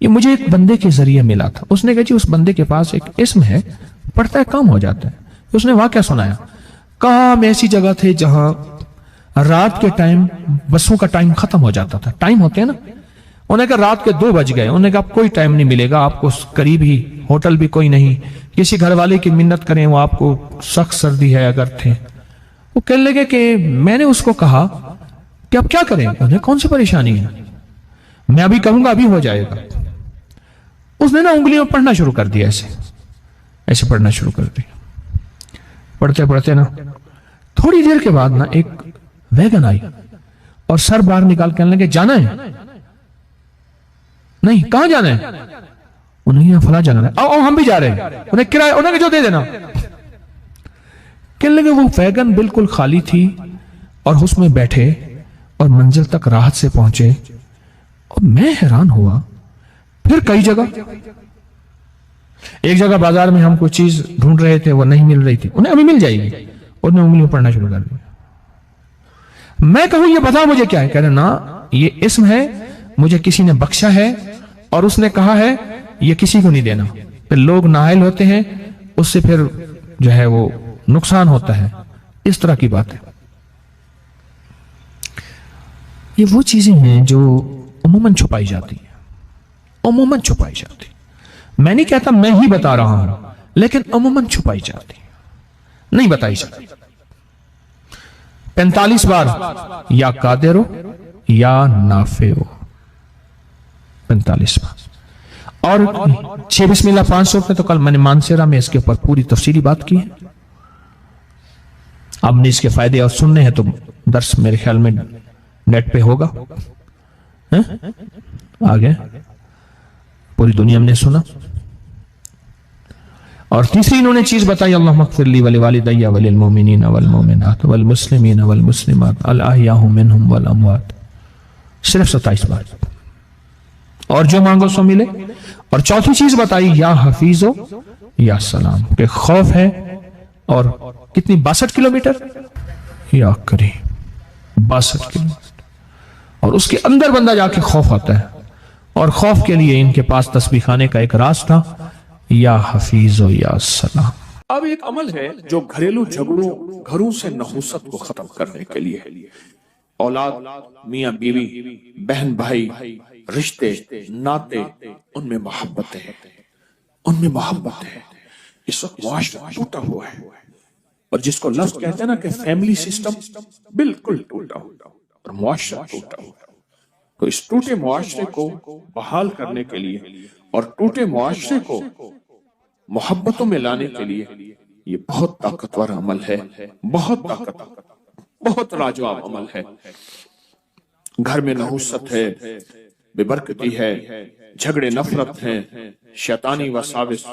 یہ مجھے ایک بندے کے ذریعے ملا تھا. اس نے کہا جی اس بندے کے پاس ایک اسم ہے, پڑھتا ہے کام ہو جاتا ہے. اس نے واقعہ سنایا. کہا ہم ایسی جگہ تھے جہاں رات کے ٹائم بسوں کا ٹائم ختم ہو جاتا تھا. ٹائم ہوتے ہیں نا. انہوں نے کہا رات کے 2 بج گئے. انہوں نے کہا اب کوئی ٹائم نہیں ملے گا آپ کو, قریب ہی ہوٹل بھی کوئی نہیں, کسی گھر والے کی منت کریں, وہ آپ کو سخت سردی ہے اگر تھے. وہ کہنے لگے کہ میں نے اس کو کہا کہ اب کیا کریں. انہیں کون سی پریشانی ہے, میں ابھی کہوں گا ابھی ہو جائے گا. اس نے نا انگلیوں پڑھنا شروع کر دیا, ایسے پڑھنا شروع کر دیا. پڑھتے پڑھتے نا تھوڑی دیر کے بعد نا ایک ویگن آئی اور سر باہر نکال کے کہنے لگے جانا ہے. نہیں, کہاں جانا ہے؟ انہیں کہا فلاں جانا ہے. آؤ ہم بھی جا رہے ہیں. انہیں کرایہ انہیں کہ جو دے دینا. کہنے لگے وہ ویگن بالکل خالی تھی اور اس میں بیٹھے اور منزل تک راحت سے پہنچے. اور میں حیران ہوا. پھر کئی جگہ, ایک جگہ بازار میں ہم کوئی چیز ڈھونڈ رہے تھے, وہ نہیں مل رہی تھی. انہیں ابھی مل جائے گی. انہوں نے انگلیوں پڑھنا شروع کر دیا. میں کہوں یہ بتا مجھے کیا ہے. کہہ رہے نا یہ اسم ہے, مجھے کسی نے بخشا ہے اور اس نے کہا ہے یہ کسی کو نہیں دینا. پھر لوگ نااہل ہوتے ہیں, اس سے پھر جو ہے وہ نقصان ہوتا ہے. اس طرح کی بات ہے. یہ وہ چیزیں ہیں جو عموماً چھپائی جاتی ہیں, عموماً چھپائی جاتی. میں نہیں کہتا میں ہی بتا رہا ہوں, لیکن عموماً چھپائی جاتی, نہیں بتائی جاتی. 45 بار یا قادر ہو یا نافع ہو, 45 بار. اور 6 بسم اللہ 500 پہ تو کل میں نے مانسیرا میں اس کے اوپر پوری تفصیلی بات کی ہے. آپ نے اس کے فائدے اور سننے ہیں تو درس میرے خیال میں نیٹ پہ ہوگا. آگے پوری دنیا میں نے سنا. اور تیسری انہوں نے چیز بتائی اللہم اغفر لی ولوالدی وللمؤمنین والمؤمنات والمسلمین والمسلمات الاحیاء منہم والاموات. صرف 27 بار. اور جو مانگو سو ملے. اور چوتھی چیز بتائی یا حفیظ ہو یا سلام, کہ خوف ہے. اور کتنی 62 کلومیٹر یا کریم 62 کلومیٹر. اور اس کے اندر بندہ جا کے خوف آتا ہے. اور خوف کے لیے ان کے پاس تسبیح خانے کا ایک راز تھا, یا حفیظ و یا سلام. اب ایک عمل ہے جو گھریلو جھگڑوں, گھروں سے نحوست کو ختم کرنے کے لیے ہے. اولاد, میاں بیوی, بہن بھائی, رشتے ناتے, ان میں محبت ہے, ان میں محبت ہے. اس وقت معاشرہ ٹوٹا ہوا ہے, اور جس کو لفظ کہتے ہیں نا کہ فیملی سسٹم بالکل ٹوٹا ہوا اور معاشرہ ٹوٹا ہوا. تو اس ٹوٹے معاشرے کو بحال کرنے کے لیے اور ٹوٹے معاشرے کو محبتوں میں لانے کے لیے یہ بہت طاقتور عمل ہے, بہت طاقتور, بہت لاجواب عمل ہے. گھر میں نحوست ہے, بے برکتی ہے, جھگڑے نفرت ہیں, شیطانی وساوس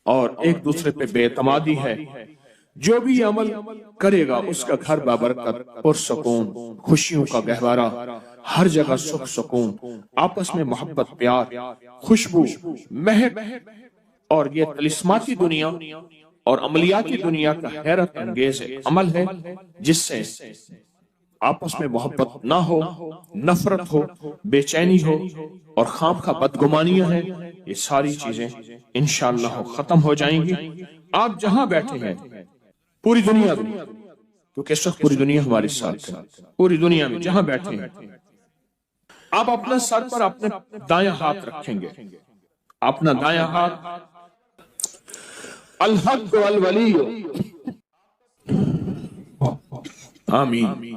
اور ایک دوسرے پہ بے اعتمادی ہے. جو بھی یہ عمل کرے گا اس کا گھر بابرکت, پرسکون, خوشیوں کا گہوارہ, ہر جگہ سکھ سکون, آپس میں محبت, پیار, خوشبو, مہک. اور یہ طلسماتی دنیا اور عملیاتی دنیا کا حیرت انگیز عمل ہے جس سے آپس میں محبت نہ ہو, نفرت ہو, بے چینی ہو اور خامخواہ بدگمانیاں ہیں. یہ ساری چیزیں انشاءاللہ ختم ہو جائیں گی. آپ جہاں بیٹھے ہیں پوری دنیا میں, کیونکہ اس وقت پوری دنیا ہمارے ساتھ ہے, پوری دنیا میں جہاں بیٹھے ہیں آپ اپنا سر پر اپنے دایاں ہاتھ رکھیں گے. اپنا دایاں ہاتھ الحق والولی. آمین.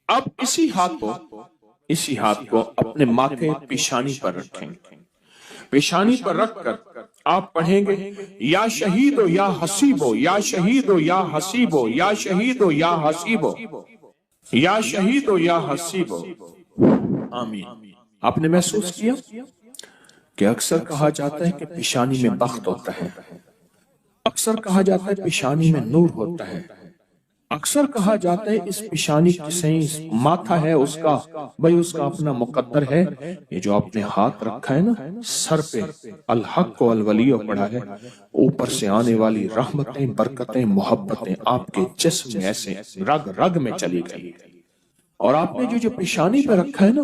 اب اسی ہاتھ کو اپنے ماتھے پیشانی پر رکھیں گے. پیشانی پر رکھ کر آپ پڑھیں گے یا شہید ہو یا حسیب ہو, یا شہید ہو یا حسیب ہو, یا شہید ہو یا حسیب ہو, یا شہید ہو یا حسیب ہو. آمین. آپ نے محسوس کیا کہ اکثر کہا جاتا ہے کہ پیشانی میں بخت ہوتا ہے, اکثر کہا جاتا ہے پیشانی میں نور ہوتا ہے, اکثر کہا جاتا ہے اس پیشانی سے ماتھا ہے اس کا, بھئی اس کا اپنا مقدر ہے. یہ جو آپ نے ہاتھ رکھا ہے نا سر پہ, الحق والولی پڑھا ہے, اوپر سے آنے والی رحمتیں, برکتیں, محبتیں آپ کے جسم میں ایسے رگ رگ میں چلی گئی. اور آپ نے جو پیشانی پہ رکھا ہے نا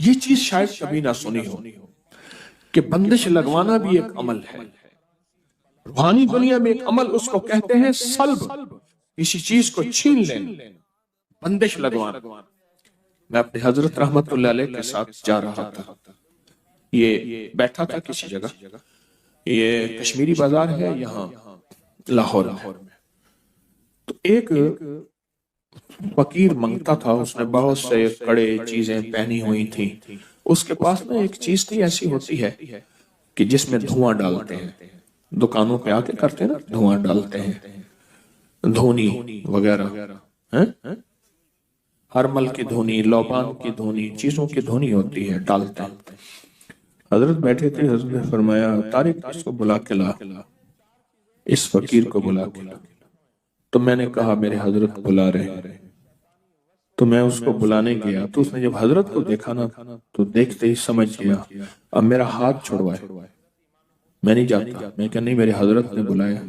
یہ چیز شاید کبھی نہ سنی ہو کہ بندش لگوانا بھی ایک عمل ہے. روحانی دنیا میں ایک عمل اس کو کہتے ہیں سلب، کسی چیز کو چھین لینا، بندش لگوانا. میں اپنے حضرت رحمت اللہ علیہ کے ساتھ جا رہا تھا، یہ بیٹھا تھا کسی جگہ، یہ کشمیری بازار ہے یہاں لاہور میں. تو ایک فقیر منگتا تھا، اس نے بہت سے کڑے چیزیں پہنی ہوئی تھی. اس کے پاس نا ایک چیز تھی ایسی ہوتی ہے کہ جس میں دھواں ڈالتے ہیں، دکانوں پہ آ کے کرتے ہیں نا، دھواں ڈالتے ہیں، دھونی وغیرہ، ہرمل کی دھونی، لوبان کی دھونی، چیزوں کی دھونی ہوتی ہے، ڈالتے ہیں. حضرت بیٹھے تھے، حضرت نے فرمایا طارق اس کو بلا کے لا، اس فقیر کو بلا کے لا. تو میں نے کہا میرے حضرت بلا رہے. تو میں اس کو بلانے گیا تو اس نے جب حضرت کو دیکھا نا تو دیکھتے ہی سمجھ گیا، اب میرا ہاتھ چھڑوائے. میں نہیں جاتا، میں کہا نہیں میرے حضرت نے بلایا.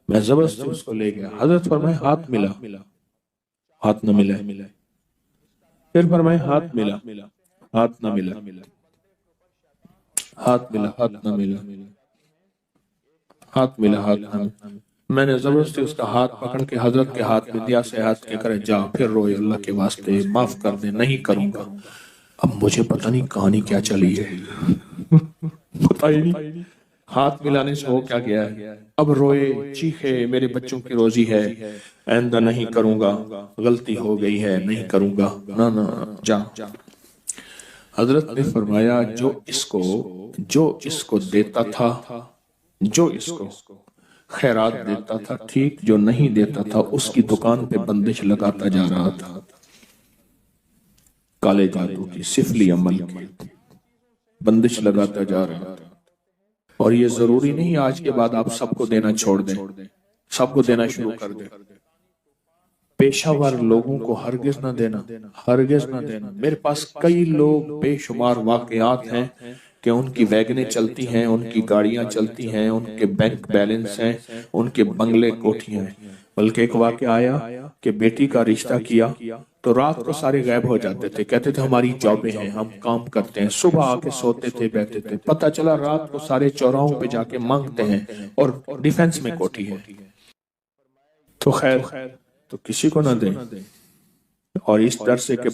میں زبردستی اس کو لے گیا. حضرت فرمائے ہاتھ ملا، ہاتھ نہ ملا. پھر فرمائے ہاتھ ملا، ہاتھ نہ ملا. ہاتھ ملا، ہاتھ نہ ملا. ہاتھ ملا، ہاتھ نہ ملا. میں نے زبردستی اس کا ہاتھ پکڑ کے حضرت کے ہاتھ میں دیا، سے ہاتھ کے کرے جا پھر روئے، اللہ کے واسطے معاف کر دے، نہیں کروں گا. اب مجھے پتہ نہیں کہانی کیا چلی ہے، پتہ ہی نہیں ہاتھ ملانے سے ہو کیا گیا ہے. اب روئے، چیخے، میرے بچوں کی روزی ہے، آئندہ نہیں کروں گا، غلطی ہو گئی ہے، نہیں کروں گا. نہ نہ جا. حضرت نے فرمایا جو اس کو دیتا تھا، جو اس کو خیرات دیتا تھا ٹھیک، جو نہیں دیتا تھا اس کی دکان پہ بندش لگاتا جا رہا تھا. کالے جادو کی، سفلی عمل کی بندش لگاتا جا رہا تھا. اور یہ ضروری نہیں آج کے بعد آپ سب کو دینا چھوڑ دیں، سب کو دینا شروع کر دیں. پیشہ ور لوگوں کو ہرگز نہ دینا، ہرگز نہ دینا. میرے پاس کئی لوگ بے شمار واقعات ہیں کہ ان کی ویگنیں چلتی ہیں، ان کی گاڑیاں چلتی ہیں، ان کے بینک بیلنس ہیں، ان کے بنگلے کوٹھیاں ہیں. بلکہ ایک واقعہ آیا کہ بیٹی کا رشتہ کیا تو رات کو سارے غائب ہو جاتے تھے، کہتے تھے ہماری جابیں ہیں، ہم کام کرتے ہیں. صبح آ کے سوتے تھے، بیٹھتے تھے. پتہ چلا رات کو سارے چوراہوں پہ جا کے مانگتے ہیں اور ڈیفنس میں کوٹھی ہے. تو خیر تو کسی کو نہ دیں. اور اس ڈر سے کہ